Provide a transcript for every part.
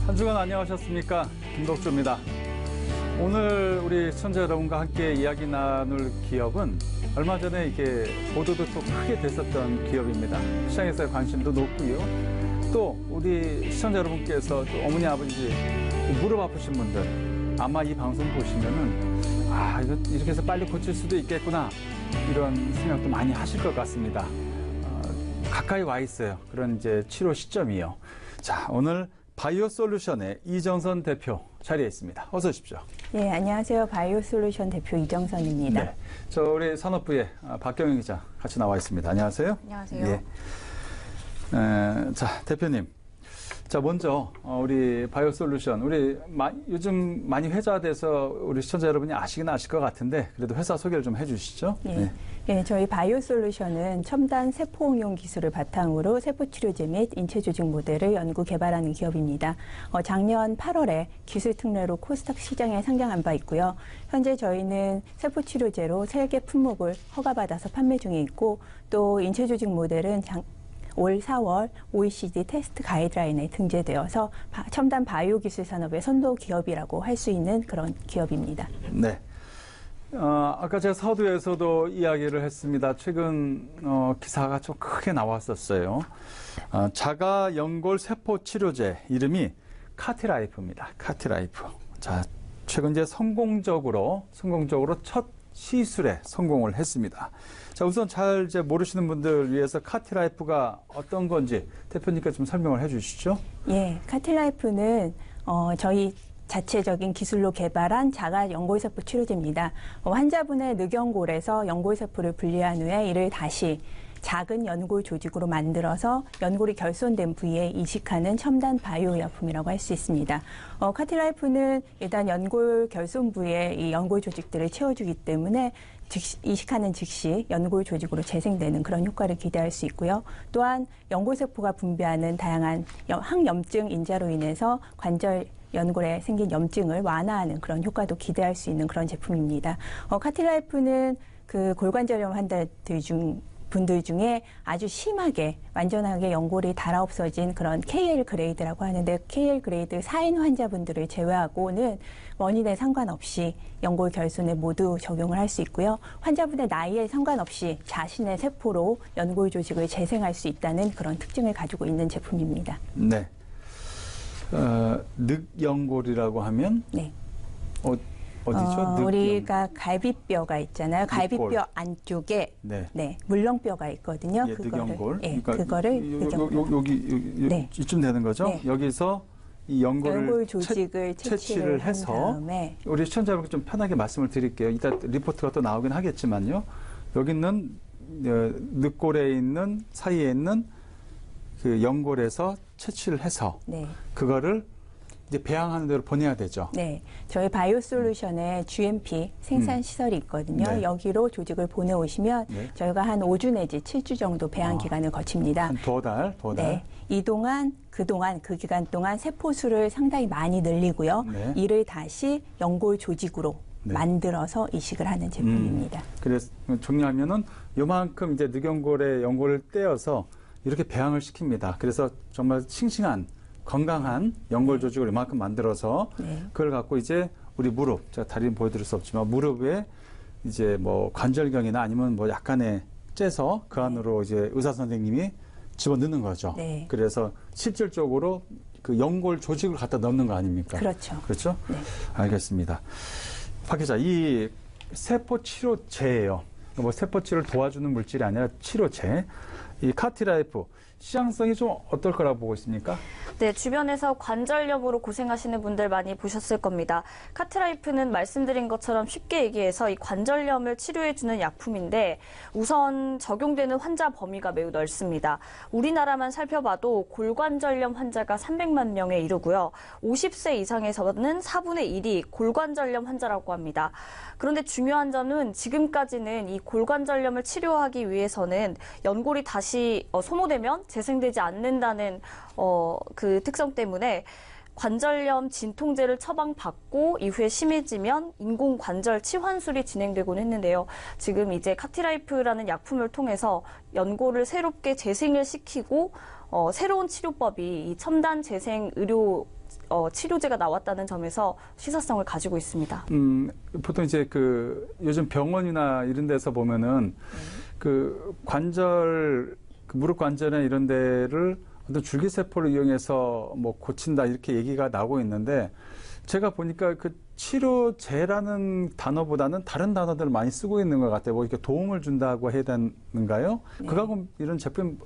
한 주간 안녕하셨습니까? 김덕주입니다. 오늘 우리 시청자 여러분과 함께 이야기 나눌 기업은 얼마 전에 이게 보도도 또 크게 됐었던 기업입니다. 시장에서의 관심도 높고요. 또 우리 시청자 여러분께서 또 어머니 아버지 무릎 아프신 분들 아마 이 방송 보시면은 이거 이렇게 해서 빨리 고칠 수도 있겠구나 이런 생각도 많이 하실 것 같습니다. 가까이 와 있어요. 그런 이제 치료 시점이요. 자, 오늘 바이오솔루션의 이정선 대표 자리에 있습니다. 어서 오십시오. 네, 안녕하세요. 바이오솔루션 대표 이정선입니다. 네, 저 우리 산업부의 박경영 기자 같이 나와 있습니다. 안녕하세요. 안녕하세요. 예. 자, 대표님. 자, 먼저 우리 바이오솔루션, 우리 요즘 많이 회자돼서 우리 시청자 여러분이 아시긴 아실 것 같은데 그래도 회사 소개를 좀 해주시죠. 네. 네, 저희 바이오솔루션은 첨단 세포응용 기술을 바탕으로 세포치료제 및 인체조직 모델을 연구 개발하는 기업입니다. 작년 8월에 기술 특례로 코스닥 시장에 상장한 바 있고요. 현재 저희는 세포치료제로 3개 품목을 허가받아서 판매 중에 있고 또 인체조직 모델은 올 4월 OECD 테스트 가이드라인에 등재되어서 첨단 바이오 기술 산업의 선도 기업이라고 할 수 있는 그런 기업입니다. 네. 아까 제가 서두에서도 이야기를 했습니다. 최근 기사가 좀 크게 나왔었어요. 자가 연골 세포 치료제 이름이 카티라이프입니다. 카티라이프. 자, 최근 이제 성공적으로 첫 시술에 성공을 했습니다. 자, 우선 잘 이제 모르시는 분들 위해서 카티라이프가 어떤 건지 대표님께 좀 설명을 해주시죠. 예, 카티라이프는 저희 자체적인 기술로 개발한 자가 연골세포 치료제입니다. 환자분의 늑연골에서 연골세포를 분리한 후에 이를 다시 작은 연골 조직으로 만들어서 연골이 결손된 부위에 이식하는 첨단 바이오 의약품이라고 할 수 있습니다. 카티라이프는 일단 연골 결손 부위에 이 연골 조직들을 채워주기 때문에 이식하는 즉시 연골 조직으로 재생되는 그런 효과를 기대할 수 있고요. 또한 연골세포가 분비하는 다양한 항염증 인자로 인해서 관절 연골에 생긴 염증을 완화하는 그런 효과도 기대할 수 있는 그런 제품입니다. 카티라이프는 그 골관절염 분들 중에 아주 심하게 완전하게 연골이 닳아 없어진 그런 KL 그레이드라고 하는데 KL 그레이드 4인 환자분들을 제외하고는 원인에 상관없이 연골 결손에 모두 적용을 할 수 있고요. 환자분의 나이에 상관없이 자신의 세포로 연골 조직을 재생할 수 있다는 그런 특징을 가지고 있는 제품입니다. 네. 늑연골이라고 하면 네. 어디죠? 우리가 갈비뼈가 있잖아요. 갈비뼈 안쪽에 네, 물렁뼈가 있거든요. 예, 그거를 늑연골. 그러니까 그거를 늑연골. 여기 네. 이쯤 되는 거죠? 네. 여기서 이 연골 조직을 채취를 해서 다음에 우리 시청자분께 좀 편하게 말씀을 드릴게요. 이따 리포트가 또 나오긴 하겠지만요. 여기 있는 늑골에 있는 사이에 있는 그 연골에서 채취를 해서 그거를 이제 배양하는 대로 보내야 되죠. 네, 저희 바이오솔루션에 GMP 생산 시설이 있거든요. 네. 여기로 조직을 보내오시면 저희가 한 5주 내지 7주 정도 배양 기간을 거칩니다. 한 두어 달. 네, 그 기간 동안 세포 수를 상당히 많이 늘리고요. 이를 다시 연골 조직으로 만들어서 이식을 하는 제품입니다. 그래서 정리하면은 요만큼 이제 늑연골에 연골을 떼어서 이렇게 배양을 시킵니다. 그래서 정말 싱싱한 건강한 연골 조직을 이만큼 만들어서 그걸 갖고 이제 우리 무릎, 제가 다리는 보여드릴 수 없지만 무릎에 이제 뭐 관절경이나 아니면 뭐 약간의 째서 그 안으로 이제 의사 선생님이 집어넣는 거죠. 그래서 실질적으로 그 연골 조직을 갖다 넣는 거 아닙니까? 그렇죠. 그렇죠? 네. 알겠습니다. 박 기자, 이 세포 치료제예요. 뭐 세포 치료를 도와주는 물질이 아니라 치료제. 이 카티라이프 시장성이 좀 어떨 거라고 보고 있습니까? 네, 주변에서 관절염으로 고생하시는 분들 많이 보셨을 겁니다. 카티라이프는 말씀드린 것처럼 쉽게 얘기해서 이 관절염을 치료해주는 약품인데 우선 적용되는 환자 범위가 매우 넓습니다. 우리나라만 살펴봐도 골관절염 환자가 300만 명에 이르고요. 50세 이상에서는 4분의 1이 골관절염 환자라고 합니다. 그런데 중요한 점은 지금까지는 이 골관절염을 치료하기 위해서는 연골이 다시 소모되면 재생되지 않는다는 그 특성 때문에 관절염 진통제를 처방받고 이후에 심해지면 인공관절 치환술이 진행되곤 했는데요. 지금 이제 카티라이프라는 약품을 통해서 연골을 새롭게 재생을 시키고 새로운 치료법이 이 첨단 재생 의료 치료제가 나왔다는 점에서 시사성을 가지고 있습니다. 보통 이제 요즘 병원이나 이런 데서 보면은 관절, 무릎 관절이나 이런 데를 어떤 줄기세포를 이용해서 뭐 고친다 이렇게 얘기가 나오고 있는데 제가 보니까 치료제라는 단어보다는 다른 단어들을 많이 쓰고 있는 것 같아요. 뭐 이렇게 도움을 준다고 해야 되는가요? 네. 그거하고 이런 제품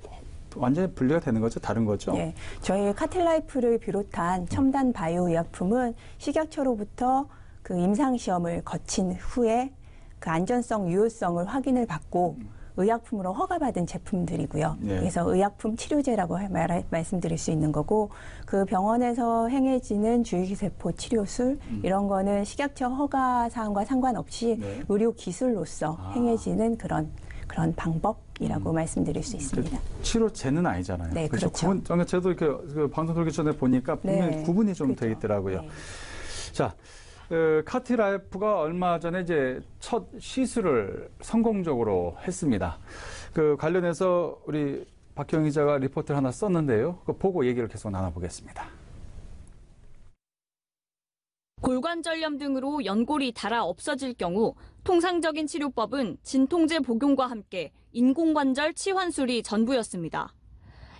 완전히 분리가 되는 거죠? 다른 거죠? 네. 저희 카틸라이프를 비롯한 첨단 바이오 의약품은 식약처로부터 임상시험을 거친 후에 안전성, 유효성을 확인을 받고 의약품으로 허가받은 제품들이고요. 네. 그래서 의약품 치료제라고 말씀드릴 수 있는 거고 그 병원에서 행해지는 줄기세포 치료술 이런 거는 식약처 허가 사항과 상관없이 네. 의료 기술로서 행해지는 그런 방법이라고 말씀드릴 수 있습니다. 치료제는 아니잖아요. 네, 그렇죠. 저도 이렇게 방송 들기 전에 보니까 분명히 네, 구분이 좀 그렇죠. 되어 있더라고요. 네. 자, 카틸라이프가 얼마 전에 이제 첫 시술을 성공적으로 했습니다. 관련해서 우리 박경 기자가 리포트를 하나 썼는데요. 그거 보고 얘기를 계속 나눠보겠습니다. 골관절염 등으로 연골이 닳아 없어질 경우 통상적인 치료법은 진통제 복용과 함께 인공관절 치환술이 전부였습니다.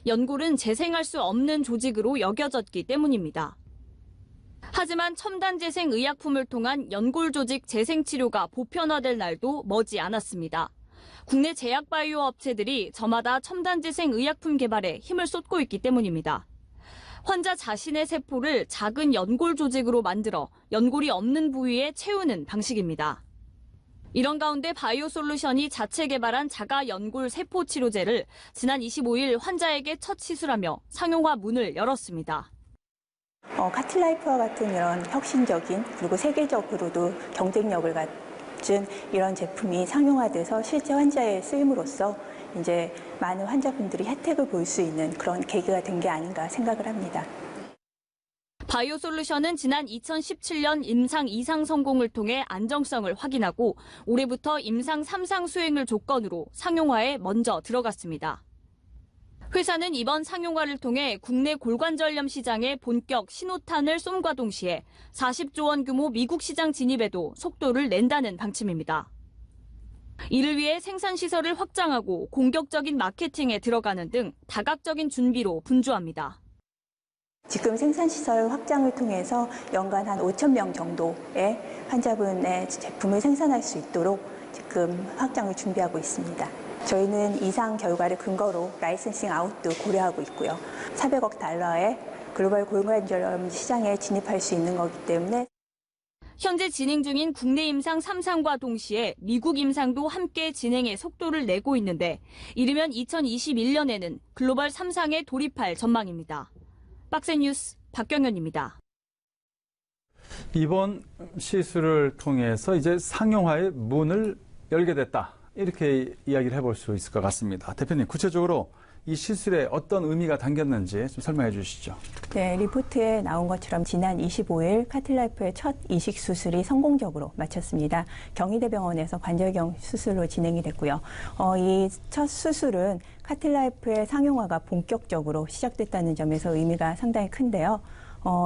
연골은 재생할 수 없는 조직으로 여겨졌기 때문입니다. 하지만 첨단 재생 의약품을 통한 연골 조직 재생 치료가 보편화될 날도 머지 않았습니다. 국내 제약 바이오 업체들이 저마다 첨단 재생 의약품 개발에 힘을 쏟고 있기 때문입니다. 환자 자신의 세포를 작은 연골 조직으로 만들어 연골이 없는 부위에 채우는 방식입니다. 이런 가운데 바이오솔루션이 자체 개발한 자가 연골 세포 치료제를 지난 25일 환자에게 첫 시술하며 상용화 문을 열었습니다. 카틸라이프와 같은 이런 혁신적인 그리고 세계적으로도 경쟁력을 갖춘 이런 제품이 상용화돼서 실제 환자에 쓰임으로써 이제 많은 환자분들이 혜택을 볼 수 있는 그런 계기가 된 게 아닌가 생각을 합니다. 바이오솔루션은 지난 2017년 임상 2상 성공을 통해 안정성을 확인하고 올해부터 임상 3상 수행을 조건으로 상용화에 먼저 들어갔습니다. 회사는 이번 상용화를 통해 국내 골관절염 시장에 본격 신호탄을 쏨과 동시에 40조 원 규모 미국 시장 진입에도 속도를 낸다는 방침입니다. 이를 위해 생산시설을 확장하고 공격적인 마케팅에 들어가는 등 다각적인 준비로 분주합니다. 지금 생산시설 확장을 통해서 연간 한 5,000명 정도의 환자분의 제품을 생산할 수 있도록 지금 확장을 준비하고 있습니다. 저희는 이상 결과를 근거로 라이센싱 아웃도 고려하고 있고요. 400억 달러의 글로벌 골관절염 시장에 진입할 수 있는 거기 때문에 현재 진행 중인 국내 임상 3상과 동시에 미국 임상도 함께 진행에 속도를 내고 있는데 이르면 2021년에는 글로벌 3상에 돌입할 전망입니다. 박스뉴스 박경현입니다. 이번 시술을 통해서 이제 상용화의 문을 열게 됐다. 이렇게 이야기를 해볼 수 있을 것 같습니다. 대표님, 구체적으로 이 시술에 어떤 의미가 담겼는지 좀 설명해 주시죠. 네, 리포트에 나온 것처럼 지난 25일 카틸라이프의 첫 이식 수술이 성공적으로 마쳤습니다. 경희대병원에서 관절경 수술로 진행이 됐고요. 이 첫 수술은 카틸라이프의 상용화가 본격적으로 시작됐다는 점에서 의미가 상당히 큰데요.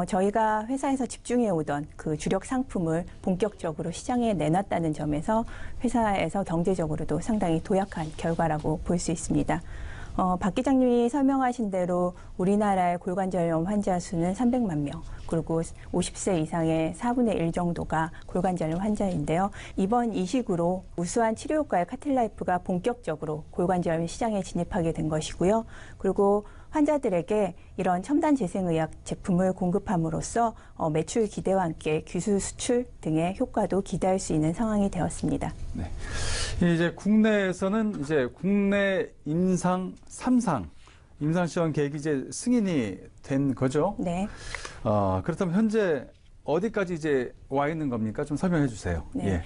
저희가 회사에서 집중해 오던 그 주력 상품을 본격적으로 시장에 내놨다는 점에서 회사에서 경제적으로도 상당히 도약한 결과라고 볼 수 있습니다. 박 기장님이 설명하신 대로 우리나라의 골관절염 환자 수는 300만 명, 그리고 50세 이상의 4분의 1 정도가 골관절염 환자인데요. 이번 이식으로 우수한 치료 효과의 카틸라이프가 본격적으로 골관절염 시장에 진입하게 된 것이고요. 그리고 환자들에게 이런 첨단 재생의학 제품을 공급함으로써 매출 기대와 함께 기술 수출 등의 효과도 기대할 수 있는 상황이 되었습니다. 네. 이제 국내에서는 이제 국내 임상 3상 임상 시험 계획이 이제 승인이 된 거죠? 네. 그렇다면 현재 어디까지 이제 와 있는 겁니까? 좀 설명해 주세요. 네. 예.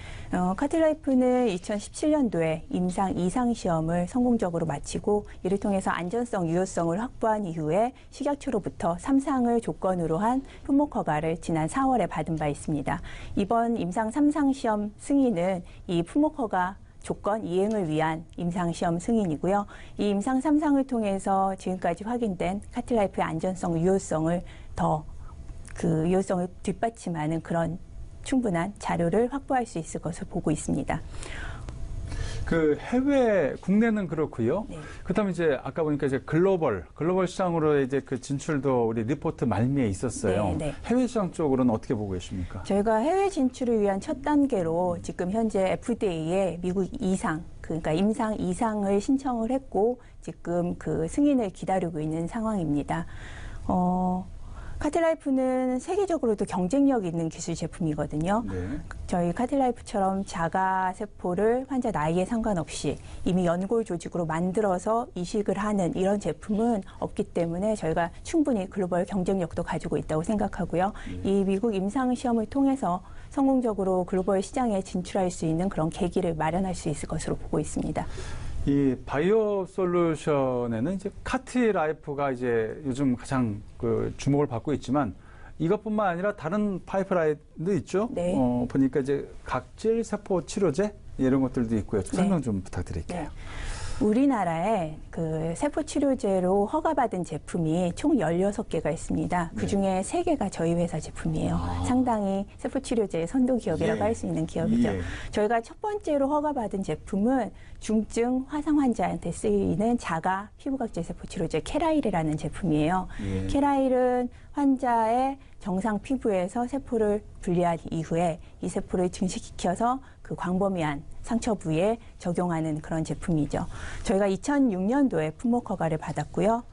카틸라이프는 2017년도에 임상 2상 시험을 성공적으로 마치고 이를 통해서 안전성, 유효성을 확보한 이후에 식약처로부터 3상을 조건으로 한 품목 허가를 지난 4월에 받은 바 있습니다. 이번 임상 3상 시험 승인은 이 품목 허가 조건 이행을 위한 임상시험 승인이고요. 이 임상 3상을 통해서 지금까지 확인된 카틸라이프의 안전성, 유효성을 그 유효성을 뒷받침하는 그런 충분한 자료를 확보할 수 있을 것으로 보고 있습니다. 그 해외, 국내는 그렇고요. 네. 그다음에 이제 아까 보니까 이제 글로벌 시장으로 이제 그 진출도 우리 리포트 말미에 있었어요. 네, 네. 해외 시장 쪽으로는 어떻게 보고 계십니까? 저희가 해외 진출을 위한 첫 단계로 지금 현재 FDA에 미국 그러니까 임상 2상을 신청을 했고 지금 그 승인을 기다리고 있는 상황입니다. 카틸라이프는 세계적으로도 경쟁력 있는 기술 제품이거든요. 네. 저희 카틸라이프처럼 자가세포를 환자 나이에 상관없이 이미 연골 조직으로 만들어서 이식을 하는 이런 제품은 없기 때문에 저희가 충분히 글로벌 경쟁력도 가지고 있다고 생각하고요. 이 미국 임상 시험을 통해서 성공적으로 글로벌 시장에 진출할 수 있는 그런 계기를 마련할 수 있을 것으로 보고 있습니다. 이 바이오 솔루션에는 이제 카티라이프가 이제 요즘 가장 그 주목을 받고 있지만 이것뿐만 아니라 다른 파이프라인도 있죠. 네. 보니까 이제 각질 세포 치료제 이런 것들도 있고요. 좀 설명 좀 부탁드릴게요. 네. 우리나라에 그 세포치료제로 허가받은 제품이 총 16개가 있습니다. 그중에 3개가 저희 회사 제품이에요. 상당히 세포치료제의 선도 기업이라고 예. 할 수 있는 기업이죠. 예. 저희가 첫 번째로 허가받은 제품은 중증 화상 환자한테 쓰이는 자가 피부각질 세포치료제 캐라일이라는 제품이에요. 예. 캐라일은 환자의 정상 피부에서 세포를 분리한 이후에 이 세포를 증식시켜서 그 광범위한 상처 부위에 적용하는 그런 제품이죠. 저희가 2006년도에 품목 허가를 받았고요.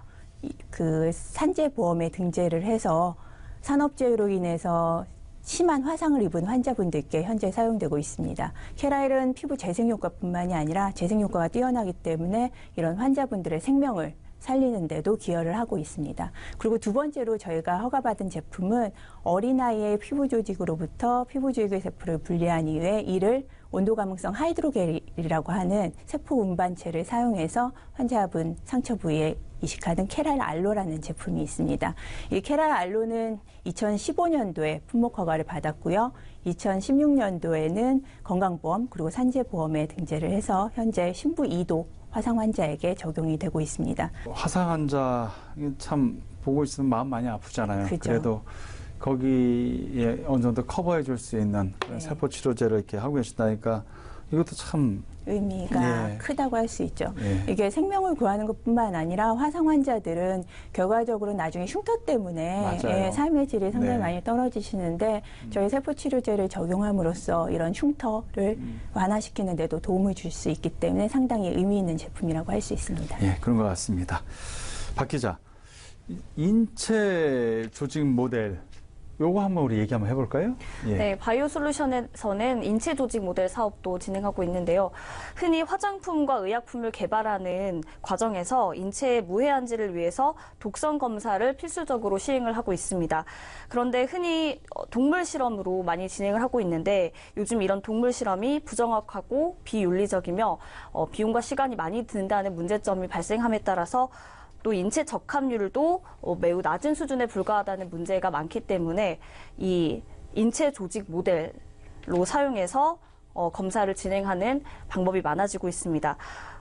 그 산재보험에 등재를 해서 산업재해로 인해서 심한 화상을 입은 환자분들께 현재 사용되고 있습니다. 캐라일은 피부 재생 효과뿐만이 아니라 재생 효과가 뛰어나기 때문에 이런 환자분들의 생명을 살리는 데도 기여를 하고 있습니다. 그리고 두 번째로 저희가 허가받은 제품은 어린아이의 피부 조직으로부터 피부 조직의 세포를 분리한 이후에 이를 온도 감응성 하이드로겔이라고 하는 세포 운반체를 사용해서 환자분 상처 부위에 이식하는 캐랄 알로라는 제품이 있습니다. 이 캐랄 알로는 2015년도에 품목 허가를 받았고요. 2016년도에는 건강보험 그리고 산재보험에 등재를 해서 현재 신부 2도 화상 환자에게 적용이 되고 있습니다. 화상 환자 참 보고 있으면 마음 많이 아프잖아요. 그죠. 그래도 거기에 어느 정도 커버해 줄 수 있는 네. 세포 치료제를 이렇게 하고 계신다니까 이것도 참 의미가 예. 크다고 할 수 있죠. 예. 이게 생명을 구하는 것뿐만 아니라 화상 환자들은 결과적으로 나중에 흉터 때문에 맞아요. 삶의 질이 상당히 네. 많이 떨어지시는데 저희 세포 치료제를 적용함으로써 이런 흉터를 완화시키는 데도 도움을 줄 수 있기 때문에 상당히 의미 있는 제품이라고 할 수 있습니다. 예, 그런 것 같습니다. 박 기자, 인체 조직 모델 요거 한번 우리 얘기 한번 해볼까요? 예. 네, 바이오솔루션에서는 인체 조직 모델 사업도 진행하고 있는데요. 흔히 화장품과 의약품을 개발하는 과정에서 인체의 무해한지를 위해서 독성 검사를 필수적으로 시행을 하고 있습니다. 그런데 흔히 동물 실험으로 많이 진행을 하고 있는데 요즘 이런 동물 실험이 부정확하고 비윤리적이며 비용과 시간이 많이 든다는 문제점이 발생함에 따라서 또 인체 적합률도 매우 낮은 수준에 불과하다는 문제가 많기 때문에 이 인체 조직 모델로 사용해서 검사를 진행하는 방법이 많아지고 있습니다.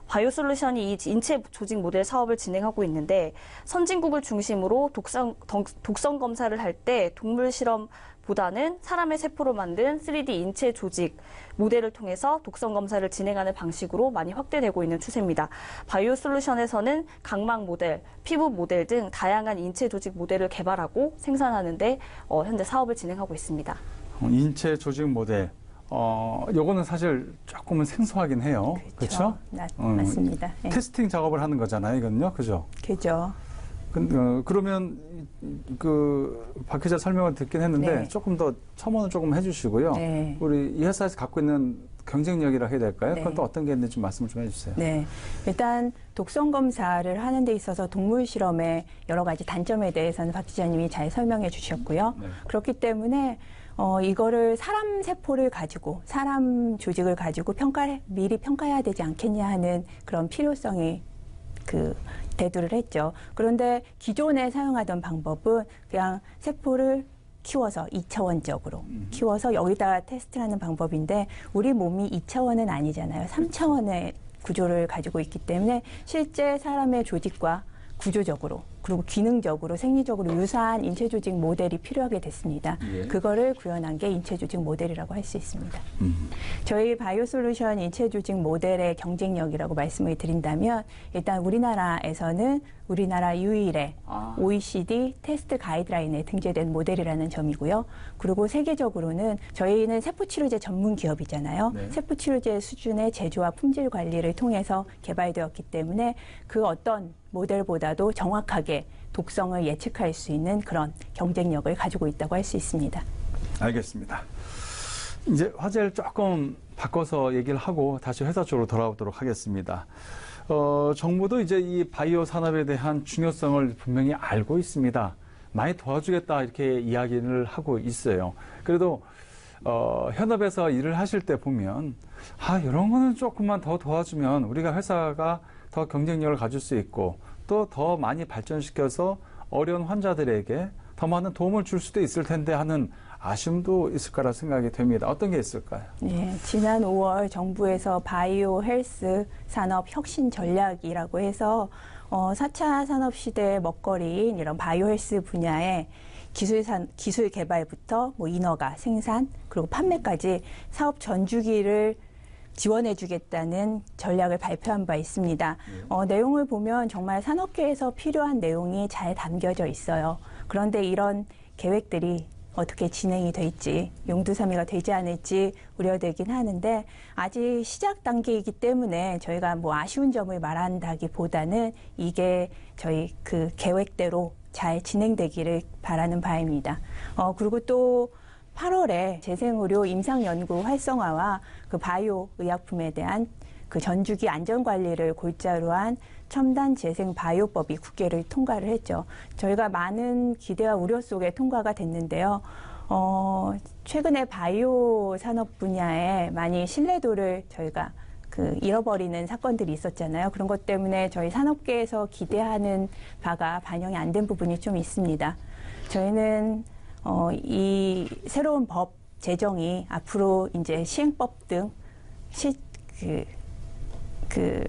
바이오솔루션이 이 인체 조직 모델 사업을 진행하고 있는데 선진국을 중심으로 독성 검사를 할 때 동물 실험보다는 사람의 세포로 만든 3D 인체 조직 모델을 통해서 독성 검사를 진행하는 방식으로 많이 확대되고 있는 추세입니다. 바이오솔루션에서는 각막 모델, 피부 모델 등 다양한 인체 조직 모델을 개발하고 생산하는 데 현재 사업을 진행하고 있습니다. 인체 조직 모델. 요거는 사실 조금은 생소하긴 해요. 그렇죠? 맞습니다. 네. 테스팅 작업을 하는 거잖아요, 이건요. 그죠? 그죠. 그러면 박 기자 설명을 듣긴 했는데 네. 조금 더 첨언을 조금 해주시고요. 네. 우리 이 회사에서 갖고 있는 경쟁력이라 해야 될까요? 네. 그건 또 어떤 게 있는지 좀 말씀을 좀 해주세요. 네. 일단 독성 검사를 하는 데 있어서 동물 실험의 여러 가지 단점에 대해서는 박 기자님이 잘 설명해 주셨고요. 네. 그렇기 때문에 이거를 사람 세포를 가지고 사람 조직을 가지고 미리 평가해야 되지 않겠냐 하는 그런 필요성이 대두를 했죠. 그런데 기존에 사용하던 방법은 그냥 세포를 키워서 2차원적으로 키워서 여기다가 테스트를 하는 방법인데 우리 몸이 2차원은 아니잖아요. 3차원의 구조를 가지고 있기 때문에 실제 사람의 조직과 구조적으로 그리고 기능적으로 생리적으로 유사한 인체 조직 모델이 필요하게 됐습니다. 예. 그거를 구현한 게 인체 조직 모델이라고 할 수 있습니다. 저희 바이오솔루션 인체 조직 모델의 경쟁력이라고 말씀을 드린다면 일단 우리나라에서는 우리나라 유일의 OECD 테스트 가이드라인에 등재된 모델이라는 점이고요. 그리고 세계적으로는 저희는 세포치료제 전문 기업이잖아요. 네. 세포치료제 수준의 제조와 품질 관리를 통해서 개발되었기 때문에 그 어떤 모델보다도 정확하게 독성을 예측할 수 있는 그런 경쟁력을 가지고 있다고 할 수 있습니다. 알겠습니다. 이제 화제를 조금 바꿔서 얘기를 하고 다시 회사 쪽으로 돌아오도록 하겠습니다. 정부도 이제 이 바이오 산업에 대한 중요성을 분명히 알고 있습니다. 많이 도와주겠다 이렇게 이야기를 하고 있어요. 그래도 현업에서 일을 하실 때 보면 이런 거는 조금만 더 도와주면 우리가 회사가 더 경쟁력을 가질 수 있고 또 더 많이 발전시켜서 어려운 환자들에게 더 많은 도움을 줄 수도 있을 텐데 하는 아쉬움도 있을 거라 생각이 됩니다. 어떤 게 있을까요? 네, 지난 5월 정부에서 바이오 헬스 산업 혁신 전략이라고 해서 4차 산업 시대의 먹거리인 이런 바이오 헬스 분야의 기술 개발부터 뭐 인허가, 생산, 그리고 판매까지 사업 전주기를 지원해주겠다는 전략을 발표한 바 있습니다. 내용을 보면 정말 산업계에서 필요한 내용이 잘 담겨져 있어요. 그런데 이런 계획들이 어떻게 진행이 될지, 용두사미가 되지 않을지 우려되긴 하는데 아직 시작 단계이기 때문에 저희가 뭐 아쉬운 점을 말한다기보다는 이게 저희 그 계획대로 잘 진행되기를 바라는 바입니다. 그리고 또 8월에 재생의료 임상연구 활성화와 그 바이오 의약품에 대한 그 전주기 안전관리를 골자로 한 첨단 재생 바이오법이 국회를 통과를 했죠. 저희가 많은 기대와 우려 속에 통과가 됐는데요. 최근에 바이오 산업 분야에 많이 신뢰도를 저희가 잃어버리는 사건들이 있었잖아요. 그런 것 때문에 저희 산업계에서 기대하는 바가 반영이 안 된 부분이 좀 있습니다. 저희는 이 새로운 법 제정이 앞으로 이제 시행법 등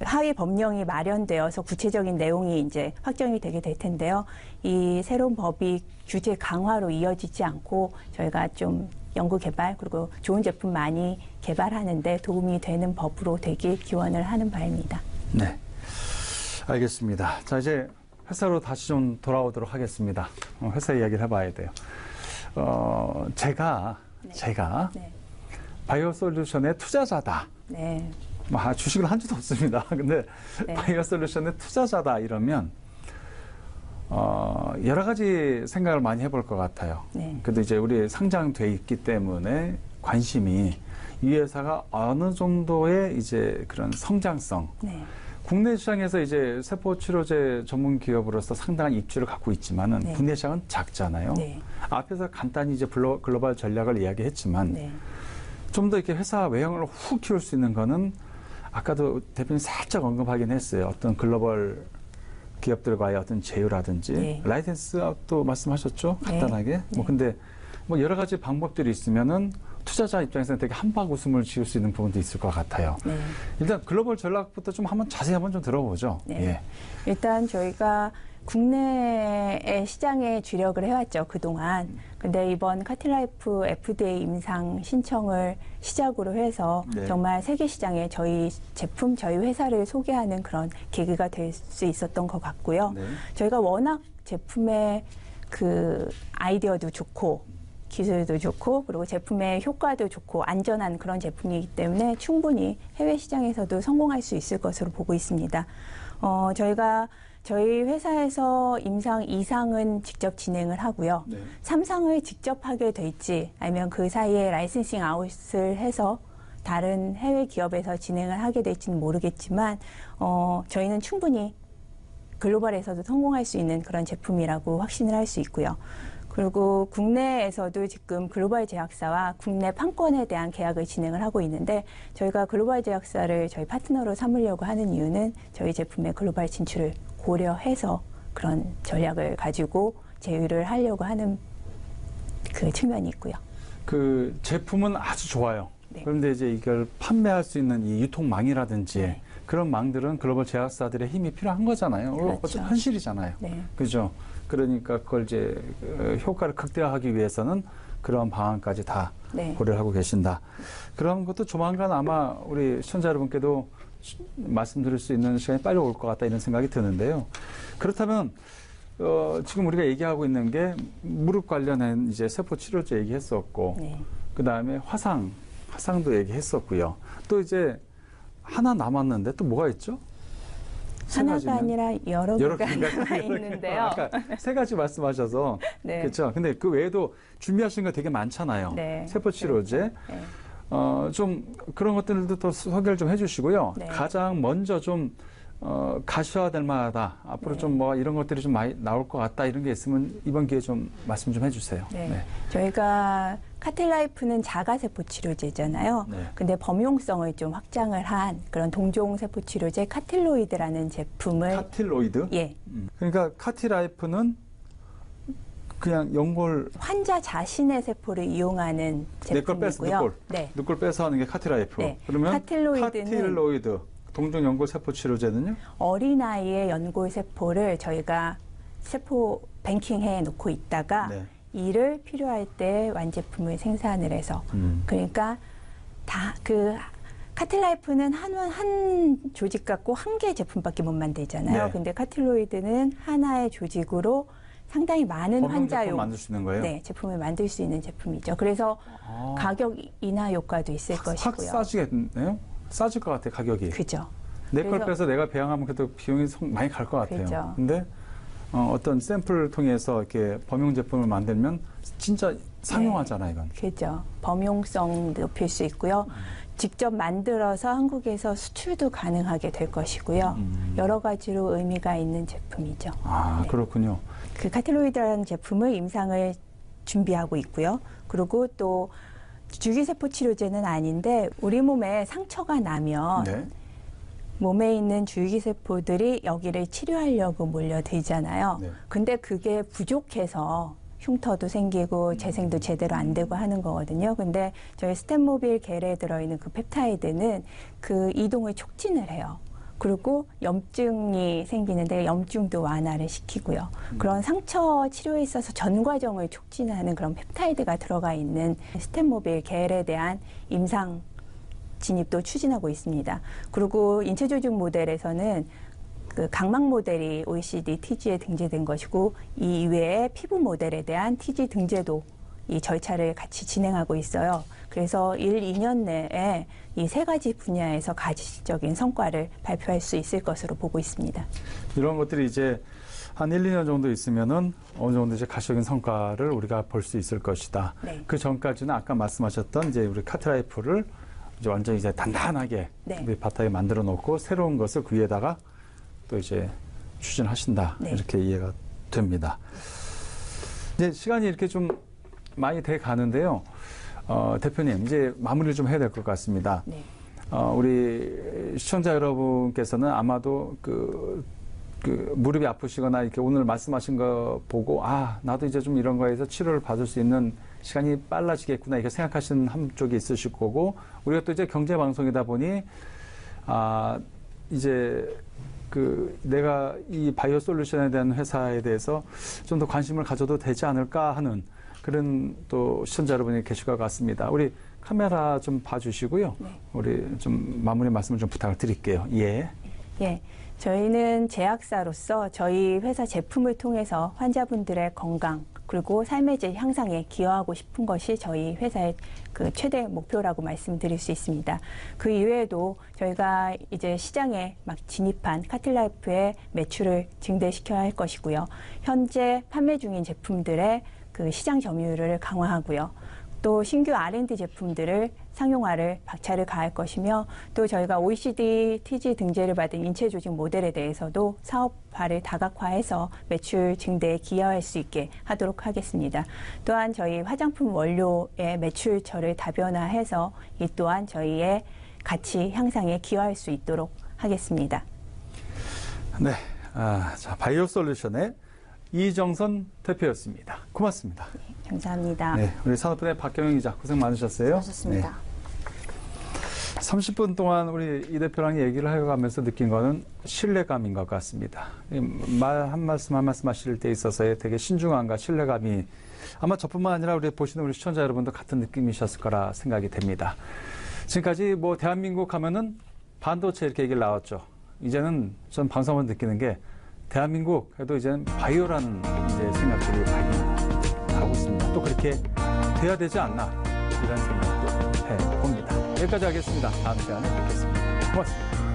하위 법령이 마련되어서 구체적인 내용이 이제 확정이 되게 될 텐데요. 이 새로운 법이 규제 강화로 이어지지 않고 저희가 좀 연구 개발 그리고 좋은 제품 많이 개발하는데 도움이 되는 법으로 되길 기원을 하는 바입니다. 네, 알겠습니다. 자, 이제 회사로 다시 좀 돌아오도록 하겠습니다. 회사 이야기를 해봐야 돼요. 제가 네. 바이오솔루션의 투자자다. 네. 주식을 한 주도 없습니다. 근데 네. 바이오솔루션의 투자자다 이러면 여러 가지 생각을 많이 해볼 것 같아요. 네. 그래도 이제 우리 상장돼 있기 때문에 관심이 이 회사가 어느 정도의 이제 그런 성장성, 네. 국내 시장에서 이제 세포 치료제 전문 기업으로서 상당한 입지를 갖고 있지만은 네. 국내 시장은 작잖아요. 네. 앞에서 간단히 이제 글로벌 전략을 이야기했지만 네. 좀 더 이렇게 회사 외형을 훅 키울 수 있는 거는 아까도 대표님 살짝 언급하긴 했어요. 어떤 글로벌 기업들과의 어떤 제휴라든지 네. 라이센스도 말씀하셨죠? 네. 간단하게. 네. 근데 여러 가지 방법들이 있으면은 투자자 입장에서는 되게 한박 웃음을 지을 수 있는 부분도 있을 것 같아요. 네. 일단 글로벌 전략부터 좀 자세히 한번 좀 들어보죠. 네. 예. 일단 저희가 국내의 시장에 주력을 해왔죠, 그동안. 근데 이번 카틸라이프 FDA 임상 신청을 시작으로 해서 네. 정말 세계 시장에 저희 제품, 저희 회사를 소개하는 그런 계기가 될 수 있었던 것 같고요. 네. 저희가 워낙 제품의 아이디어도 좋고 기술도 좋고 그리고 제품의 효과도 좋고 안전한 그런 제품이기 때문에 충분히 해외 시장에서도 성공할 수 있을 것으로 보고 있습니다. 저희가 저희 회사에서 임상 2상은 직접 진행을 하고요. 네. 3상을 직접 하게 될지 아니면 그 사이에 라이센싱 아웃을 해서 다른 해외 기업에서 진행을 하게 될지는 모르겠지만 저희는 충분히 글로벌에서도 성공할 수 있는 그런 제품이라고 확신을 할 수 있고요. 그리고 국내에서도 지금 글로벌 제약사와 국내 판권에 대한 계약을 진행을 하고 있는데 저희가 글로벌 제약사를 저희 파트너로 삼으려고 하는 이유는 저희 제품의 글로벌 진출을 고려해서 그런 전략을 가지고 제휴를 하려고 하는 그 측면이 있고요. 그 제품은 아주 좋아요. 네. 그런데 이제 이걸 판매할 수 있는 이 유통망이라든지 네. 그런 망들은 글로벌 제약사들의 힘이 필요한 거잖아요. 그렇죠. 어떤 현실이잖아요. 네. 그죠? 그러니까 그걸 이제 효과를 극대화하기 위해서는 그런 방안까지 다 네. 고려를 하고 계신다. 그런 것도 조만간 아마 우리 시청자 여러분께도 말씀드릴 수 있는 시간이 빨리 올 것 같다 이런 생각이 드는데요. 그렇다면 지금 우리가 얘기하고 있는 게 무릎 관련한 이제 세포 치료제 얘기했었고, 네. 그 다음에 화상도 얘기했었고요. 또 이제 하나 남았는데 또 뭐가 있죠? 세 하나가 가지면? 아니라 여러 개가 개가 있는데요. 아까 세 가지 말씀하셔서 네. 그렇죠. 근데 그 외에도 준비하신 거 되게 많잖아요. 네. 세포 치료제. 네. 좀 그런 것들도 또 소개를 좀 해주시고요. 네. 가장 먼저 좀 가셔야 될 만하다. 앞으로 네. 좀 뭐 이런 것들이 좀 많이 나올 것 같다. 이런 게 있으면 이번 기회에 좀 말씀 좀 해주세요. 네. 저희가 카틸라이프는 자가세포 치료제잖아요. 네. 근데 범용성을 좀 확장을 한 그런 동종세포 치료제 카틸로이드라는 제품을 카틸로이드. 예, 그러니까 카티라이프는 그냥 연골 환자 자신의 세포를 이용하는 내 걸 빼서 제품이고요. 네. 내 걸 빼서 하는 게 카티라이프. 네. 그러면 카틸로이드는 카틸로이드 동종 연골 세포 치료제는요? 어린아이의 연골 세포를 저희가 세포 뱅킹해 놓고 있다가 네. 이를 필요할 때 완제품을 생산을 해서 그러니까 다 그 카틸라이프는 한 조직 갖고 한 개의 제품밖에 못 만들잖아요. 네. 근데 카틸로이드는 하나의 조직으로 상당히 많은 범용 제품 환자용 만들 수 있는 거예요? 네, 제품을 만들 수 있는 제품이죠. 그래서 아. 가격 인하 효과도 있을 확 것이고요. 싸지겠네요? 싸질 것 같아요, 가격이. 그죠. 내 걸 그래서- 빼서 내가 배양하면 그래도 비용이 많이 갈 것 같아요. 그죠. 근데 어떤 샘플을 통해서 이렇게 범용 제품을 만들면 진짜 상용하잖아요, 이건. 그죠. 범용성 높일 수 있고요. 직접 만들어서 한국에서 수출도 가능하게 될 것이고요. 여러 가지로 의미가 있는 제품이죠. 아, 네. 그렇군요. 그 카틸로이드라는 제품을 임상을 준비하고 있고요. 그리고 또 줄기세포 치료제는 아닌데 우리 몸에 상처가 나면 네. 몸에 있는 줄기세포들이 여기를 치료하려고 몰려들잖아요. 네. 근데 그게 부족해서 흉터도 생기고 재생도 제대로 안 되고 하는 거거든요. 근데 저희 스텐모빌 겔에 들어있는 그 펩타이드는 그 이동을 촉진을 해요. 그리고 염증이 생기는데 염증도 완화를 시키고요. 그런 상처 치료에 있어서 전 과정을 촉진하는 그런 펩타이드가 들어가 있는 스텐모빌 겔에 대한 임상 진입도 추진하고 있습니다. 그리고 인체 조직 모델에서는 그 각막 모델이 OECD TG에 등재된 것이고 이 이외에 피부 모델에 대한 TG 등재도 이 절차를 같이 진행하고 있어요. 그래서 1, 2년 내에 이 세 가지 분야에서 가시적인 성과를 발표할 수 있을 것으로 보고 있습니다. 이런 것들이 이제 한 1, 2년 정도 있으면은 어느 정도 이제 가시적인 성과를 우리가 볼 수 있을 것이다. 네. 그 전까지는 아까 말씀하셨던 이제 우리 카트라이프를 이제 완전히 이제 단단하게 네. 우리 바닥에 만들어 놓고 새로운 것을 그 위에다가 또 이제 추진하신다. 네. 이렇게 이해가 됩니다. 이제 시간이 이렇게 좀 많이 돼 가는데요. 대표님, 이제 마무리를 좀 해야 될 것 같습니다. 네. 우리 시청자 여러분께서는 아마도 그 무릎이 아프시거나 이렇게 오늘 말씀하신 거 보고 나도 이제 좀 이런 거에서 치료를 받을 수 있는 시간이 빨라지겠구나 이렇게 생각하시는 한쪽이 있으실 거고 우리가 또 이제 경제 방송이다 보니 이제 내가 이 바이오 솔루션에 대한 회사에 대해서 좀 더 관심을 가져도 되지 않을까 하는 그런 또 시청자 여러분이 계실 것 같습니다. 우리 카메라 좀 봐주시고요. 네. 우리 좀 마무리 말씀을 좀 부탁을 드릴게요. 예. 예. 저희는 제약사로서 저희 회사 제품을 통해서 환자분들의 건강 그리고 삶의 질 향상에 기여하고 싶은 것이 저희 회사의 그 최대 목표라고 말씀드릴 수 있습니다. 그 이외에도 저희가 이제 시장에 막 진입한 카틸라이프의 매출을 증대시켜야 할 것이고요. 현재 판매 중인 제품들의 그 시장 점유율을 강화하고요. 또 신규 R&D 제품들을 상용화를 박차를 가할 것이며 또 저희가 OECD TG 등재를 받은 인체 조직 모델에 대해서도 사업화를 다각화해서 매출 증대에 기여할 수 있게 하도록 하겠습니다. 또한 저희 화장품 원료의 매출처를 다변화해서 이 또한 저희의 가치 향상에 기여할 수 있도록 하겠습니다. 네. 자, 바이오 솔루션의 이정선 대표였습니다. 고맙습니다. 네, 감사합니다. 네, 우리 산업부의 박경영 기자 고생 많으셨어요. 하셨습니다. 30분 동안 우리 이 대표랑 얘기를 해가면서 느낀 거는 신뢰감인 것 같습니다. 말 한 말씀 한 말씀 하실 때 있어서의 되게 신중함과 신뢰감이 아마 저뿐만 아니라 우리 보시는 우리 시청자 여러분도 같은 느낌이셨을 거라 생각이 됩니다. 지금까지 뭐 대한민국 하면은 반도체 이렇게 얘기를 나왔죠. 이제는 전 방송을 느끼는 게 대한민국 해도 이제는 바이오라는 이제 생각들이 많이 나오고 있습니다. 또 그렇게 돼야 되지 않나 이런 생각도 해봅니다. 여기까지 하겠습니다. 다음 시간에 뵙겠습니다. 고맙습니다.